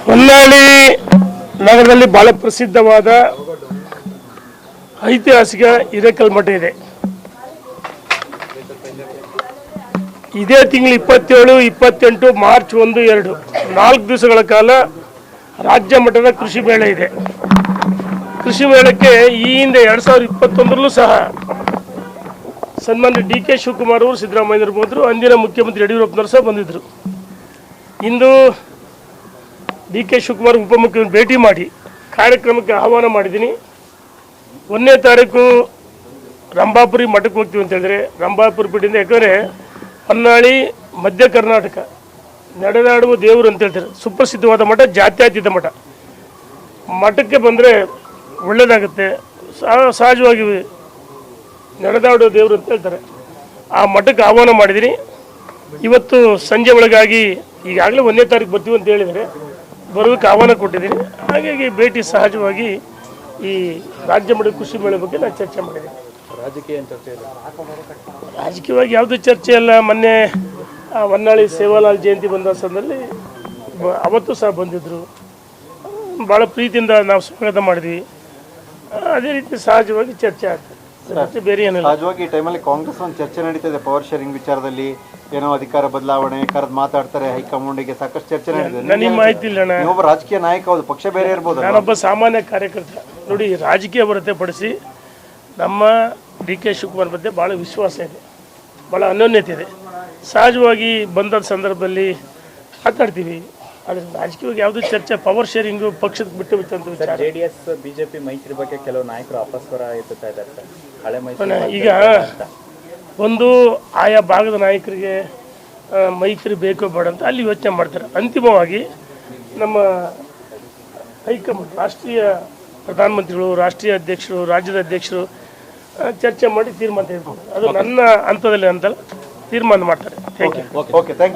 ಹೊನ್ನಾಳಿ ನಗರದಲ್ಲಿ ಬಹಳ ಪ್ರಸಿದ್ಧವಾದ ಐತಿಹಾಸಿಕ ಹಿರೇಕಲ್ಮಠ ಇದೆ. ಇದೇ ತಿಂಗಳು 27, 28, ಮಾರ್ಚ್ 1, 2 4 ದಿವಸಗಳ ಕಾಲ ರಾಜ್ಯ ಮಟ್ಟದ ಕೃಷಿ ಮೇಳ ಇದೆ. ಕೃಷಿ ಮೇಳಕ್ಕೆ ಈ ಹಿಂದೆ 2021ರಲ್ಲೂ ಸಹ ಸನ್ಮಾನ್ಯ ಡಿ ಕೆ ಶಿವಕುಮಾರ್ ಅವರು, ಸಿದ್ದರಾಮಯ್ಯನವರು ಬಂದರು, ಅಂದಿನ ಮುಖ್ಯಮಂತ್ರಿ ಯಡಿಯೂರಪ್ಪನವರು ಸಹ ಬಂದಿದ್ದರು. ಇಂದು ಡಿ ಕೆ ಶಿವಕುಮಾರ್ ಉಪಮುಖ್ಯಮಂತ್ರಿ ಭೇಟಿ ಮಾಡಿ ಕಾರ್ಯಕ್ರಮಕ್ಕೆ ಆಹ್ವಾನ ಮಾಡಿದ್ದೀನಿ. 1ನೇ ತಾರೀಕು ರಂಭಾಪುರಿ ಮಠಕ್ಕೆ ಹೋಗ್ತೀವಿ ಅಂತ ಹೇಳಿದ್ರೆ, ರಂಭಾಪುರಿ ಪೀಠದಿಂದ, ಯಾಕಂದರೆ ಹೊನ್ನಾಳಿ ಮಧ್ಯ ಕರ್ನಾಟಕ ನಡೆದಾಡುವ ದೇವರು ಅಂತ ಹೇಳ್ತಾರೆ, ಸುಪ್ರಸಿದ್ಧವಾದ ಮಠ, ಜಾತ್ಯತೀತ ಮಠ. ಮಠಕ್ಕೆ ಬಂದರೆ ಒಳ್ಳೆಯದಾಗುತ್ತೆ, ಸಹಜವಾಗಿ ನಡೆದಾಡುವ ದೇವರು ಅಂತ ಹೇಳ್ತಾರೆ. ಆ ಮಠಕ್ಕೆ ಆಹ್ವಾನ ಮಾಡಿದ್ದೀನಿ. ಇವತ್ತು ಸಂಜೆ ಒಳಗಾಗಿ ಈಗಾಗಲೇ 1ನೇ ತಾರೀಕು ಬರ್ತೀವಿ ಅಂತ ಹೇಳಿದರೆ ಬರೋದಕ್ಕೆ ಆಹ್ವಾನ ಕೊಟ್ಟಿದ್ದೀನಿ. ಹಾಗಾಗಿ ಭೇಟಿ ಸಹಜವಾಗಿ ಈ ರಾಜ್ಯ ಮಟ್ಟದ ಕೃಷಿ ಮೇಳ ಬಗ್ಗೆ ನಾನು ಚರ್ಚೆ ಮಾಡಿದ್ದೀನಿ. ರಾಜಕೀಯವಾಗಿ ಯಾವುದೂ ಚರ್ಚೆ ಇಲ್ಲ. ಮೊನ್ನೆ ಹೊನ್ನಾಳಿ ಸೇವಾಲಾಲ್ ಜಯಂತಿ ಬಂದ ಸಂದರ್ಭದಲ್ಲಿ ಅವತ್ತು ಸಹ ಬಂದಿದ್ದರು. ಭಾಳ ಪ್ರೀತಿಯಿಂದ ನಾವು ಸ್ವಾಗತ ಮಾಡಿದ್ವಿ. ಅದೇ ರೀತಿ ಸಹಜವಾಗಿ ಚರ್ಚೆ ಆಗ್ತದೆ, ಬೇರೆ ಏನಿಲ್ಲ. ಸಹಜವಾಗಿ ಈ ಟೈಮಲ್ಲಿ ಕಾಂಗ್ರೆಸ್ ಒಂದು ಚರ್ಚೆ ನಡೀತಿದೆ ಪವರ್ ಶೇರಿಂಗ್ ವಿಚಾರದಲ್ಲಿ. ಏನೋ ಅಧಿಕಾರ ಬದಲಾವಣೆ ಕರೆದು ಮಾತಾಡ್ತಾರೆ, ಹೈಕಮಾಂಡಿಗೆ ಸಾಕಷ್ಟು ಚರ್ಚೆ ನಡೀತಿದೆ. ನನಗೆ ಮಾಹಿತಿ ಇಲ್ಲ. ನೀವೊಬ್ಬ ರಾಜಕೀಯ ನಾಯಕ, ಹೌದು, ಪಕ್ಷ ಬೇರೆ ಇರ್ಬೋದು. ನಾನೊಬ್ಬ ಸಾಮಾನ್ಯ ಕಾರ್ಯಕರ್ತ. ನೋಡಿ, ರಾಜಕೀಯ ಹೊರತುಪಡಿಸಿ ನಮ್ಮ ಡಿ ಕೆ ಶಿವಕುಮಾರ್ ಬಗ್ಗೆ ಭಾಳ ವಿಶ್ವಾಸ ಇದೆ, ಭಾಳ ಅನ್ಯೋನ್ಯತೆ ಇದೆ. ಸಹಜವಾಗಿ ಬಂದ ಸಂದರ್ಭದಲ್ಲಿ ಮಾತಾಡ್ತೀವಿ. ಆದರೆ ರಾಜಕೀಯವಾಗಿ ಯಾವುದೂ ಚರ್ಚೆ, ಪವರ್ ಶೇರಿಂಗು ಪಕ್ಷದ ಬಿಟ್ಟು ಬಿಟ್ಟಂತ ವಿಚಾರ. ಜೆಡಿಎಸ್ ಬಿಜೆಪಿ ಮೈತ್ರಿ ಬಗ್ಗೆ ಕೆಲವು ನಾಯಕರು ಅಪಸ್ವರ ಎತ್ತುತ್ತಾ ಇದ್ದಾರೆ ಸರ್. ಹಳೆ ಮೈತ್ರಿ ಈಗ ಒಂದು ಆಯಾ ಭಾಗದ ನಾಯಕರಿಗೆ ಮೈತ್ರಿ ಬೇಕೋ ಬೇಡ ಅಂತ ಅಲ್ಲಿ ಯೋಚನೆ ಮಾಡ್ತಾರೆ. ಅಂತಿಮವಾಗಿ ನಮ್ಮ ಹೈಕಮಾಂಡ್, ರಾಷ್ಟ್ರೀಯ ಪ್ರಧಾನಮಂತ್ರಿಗಳು, ರಾಷ್ಟ್ರೀಯ ಅಧ್ಯಕ್ಷರು, ರಾಜ್ಯದ ಅಧ್ಯಕ್ಷರು ಚರ್ಚೆ ಮಾಡಿ ತೀರ್ಮಾನ ತೆಗೆದುಕೊಂಡು, ಅದು ನನ್ನ ಹಂತದಲ್ಲಿ ಅಂತಲ್ಲ, ತೀರ್ಮಾನ ಮಾಡ್ತಾರೆ. Thank you. Okay, thank you.